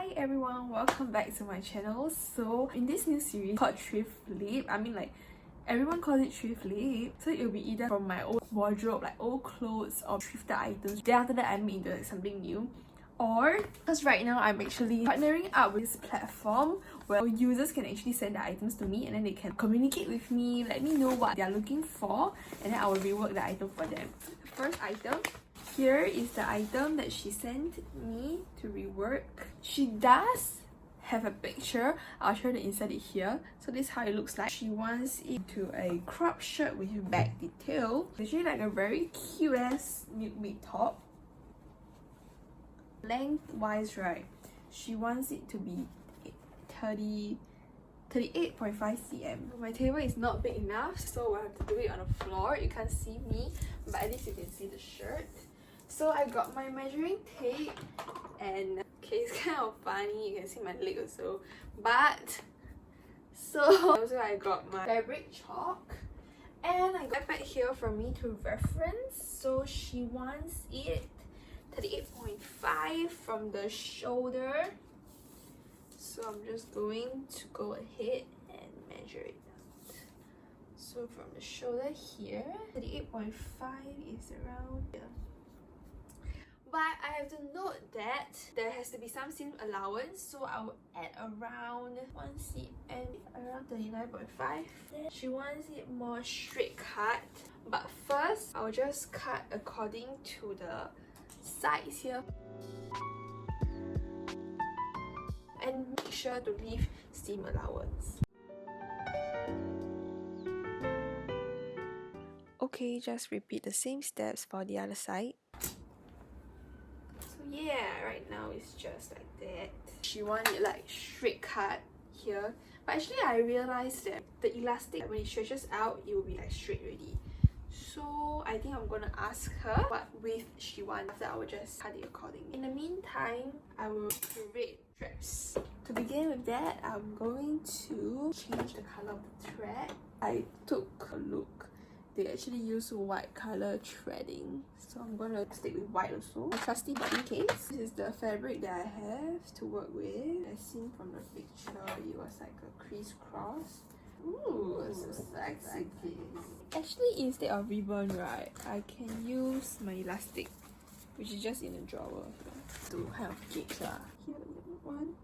Hi everyone, welcome back to my channel. So in this new series called Thrift Flip, everyone calls it Thrift Flip, so it'll be either from my old wardrobe, like old clothes or thrifted items, then after that I make into something new. Or, because right now I'm actually partnering up with this platform where users can actually send the items to me and then they can communicate with me, let me know what they're looking for, and then I will rework the item for them. First item, here is the item that she sent me to rework. She does have a picture. I'll show the inside it here. So this is how it looks like. She wants it to a crop shirt with back detail. It's actually like a very cute ass milkmaid top. Length-wise, right, she wants it to be 38.5 cm. My table is not big enough, so I have to do it on the floor. You can't see me, but at least you can see the shirt. So I got my measuring tape, and okay, it's kind of funny, you can see my leg also, but also I got my fabric chalk, and I got back here for me to reference. So she wants it 38.5 from the shoulder, so I'm just going to go ahead and measure it out. So from the shoulder here, 38.5 is around here. But I have to note that there has to be some seam allowance, so I will add around 1 cm, around 39.5. She wants it more straight cut, but first I'll just cut according to the sides here and make sure to leave seam allowance. Okay, just repeat the same steps for the other side. So yeah, right now it's just like that. She wants it like straight cut here, but actually I realized that the elastic, when it stretches out, it will be like straight already. So I think I'm gonna ask her what width she wants. After I will just cut it accordingly. In the meantime, I will create straps. To begin with that, I'm going to change the color of the thread. I took a look. They actually use white color threading, so I'm gonna stick with white also. A trusty body case. This is the fabric that I have to work with. As seen from the picture, it was like a criss-cross. Ooh, it's so sexy. Actually, instead of ribbon, right, I can use my elastic, which is just in the drawer here, to kind of gauge lah. Here, one.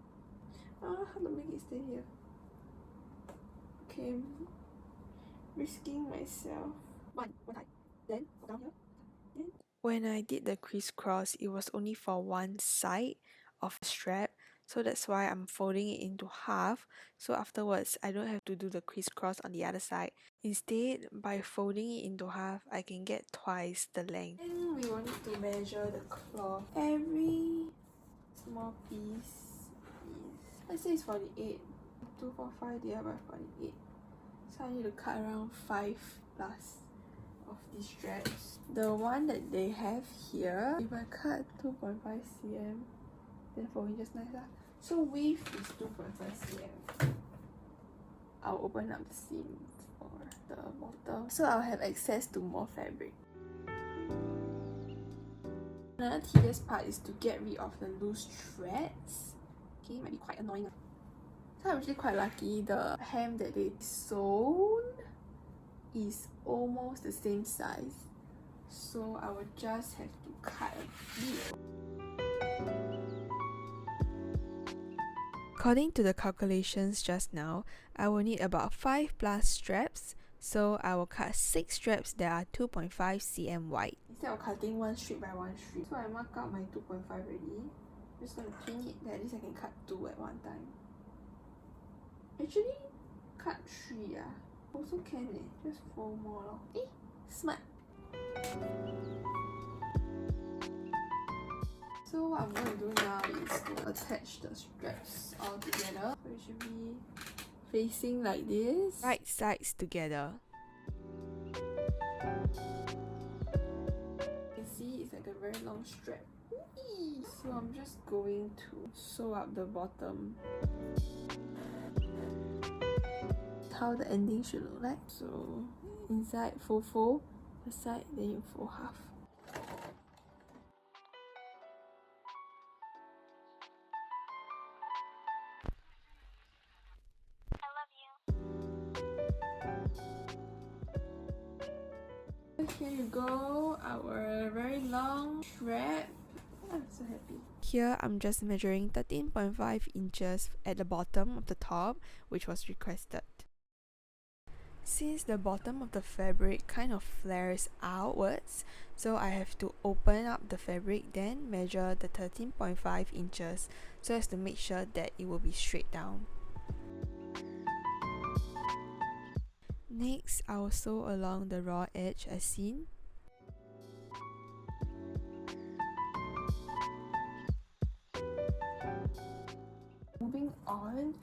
How to make it stay here? Okay, risking myself. One time. Then go down here. Then. When I did the criss-cross, it was only for one side of the strap. So that's why I'm folding it into half, so afterwards I don't have to do the criss-cross on the other side. Instead, by folding it into half, I can get twice the length. And we will need to measure the cloth. Every small piece is, let's say it's 48. 245 divided by 48. So I need to cut around 5 plus of these straps. The one that they have here, if I cut 2.5 cm, then for me just nice lah. So width is 2.5 cm. I'll open up the seam for the bottom, so I'll have access to more fabric. Another tedious part is to get rid of the loose threads. Okay, it might be quite annoying. So I'm actually quite lucky. The hem that they sewn is almost the same size, so I will just have to cut a bit. According to the calculations just now, I will need about 5 plus straps, so I will cut 6 straps that are 2.5 cm wide. Instead of cutting one strip by one strip, so I mark out my 2.5 already. I'm just gonna pin it, that at least I can cut 2 at one time. Actually, cut 3 also can just 4 more lor. Smart! So what I'm going to do now is to attach the straps all together. So it should be facing like this. Right sides together. You can see it's like a very long strap. So I'm just going to sew up the bottom. How the ending should look like. So inside fold, the side, then you fold half. here you go, our very long strap. I'm so happy. Here I'm just measuring 13.5 inches at the bottom of the top, which was requested. Since the bottom of the fabric kind of flares outwards, so I have to open up the fabric, then measure the 13.5 inches so as to make sure that it will be straight down. Next, I will sew along the raw edge as seen. Moving on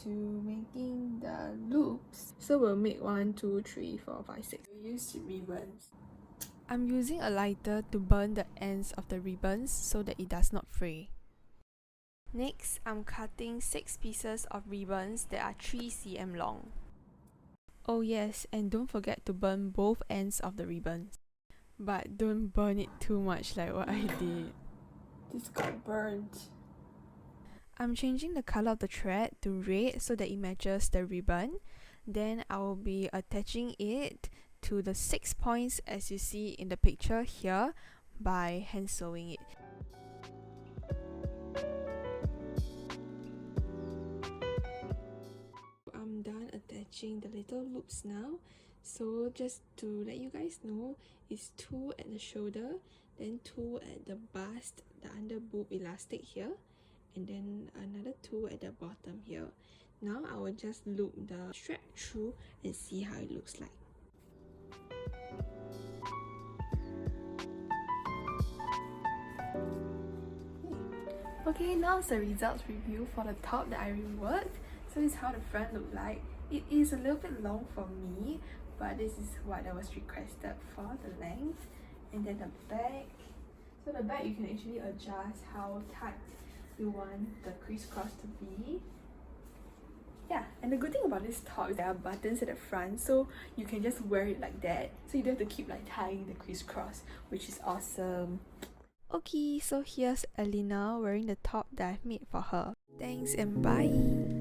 to making the loops. So we'll make 1, 2, 3, 4, 5, 6. We use ribbons. I'm using a lighter to burn the ends of the ribbons so that it does not fray. Next, I'm cutting 6 pieces of ribbons that are 3 cm long. Oh yes, and don't forget to burn both ends of the ribbons. But don't burn it too much like what I did. This got burnt. I'm changing the color of the thread to red so that it matches the ribbon. Then I will be attaching it to the 6 points as you see in the picture here by hand sewing it. I'm done attaching the little loops now. So just to let you guys know, it's 2 at the shoulder, then 2 at the bust, the under boob elastic here, and then another 2 at the bottom here. Now I will just loop the strap through and see how it looks like. Okay, now it's the results review for the top that I reworked. So this is how the front looked like. It is a little bit long for me, but this is what I was requested for the length. And then the back. So the back you can actually adjust how tight you want the crisscross to be. Yeah, and the good thing about this top is there are buttons at the front, so you can just wear it like that. So you don't have to keep like tying the crisscross, which is awesome. Okay, so here's Elena wearing the top that I've made for her. Thanks and bye!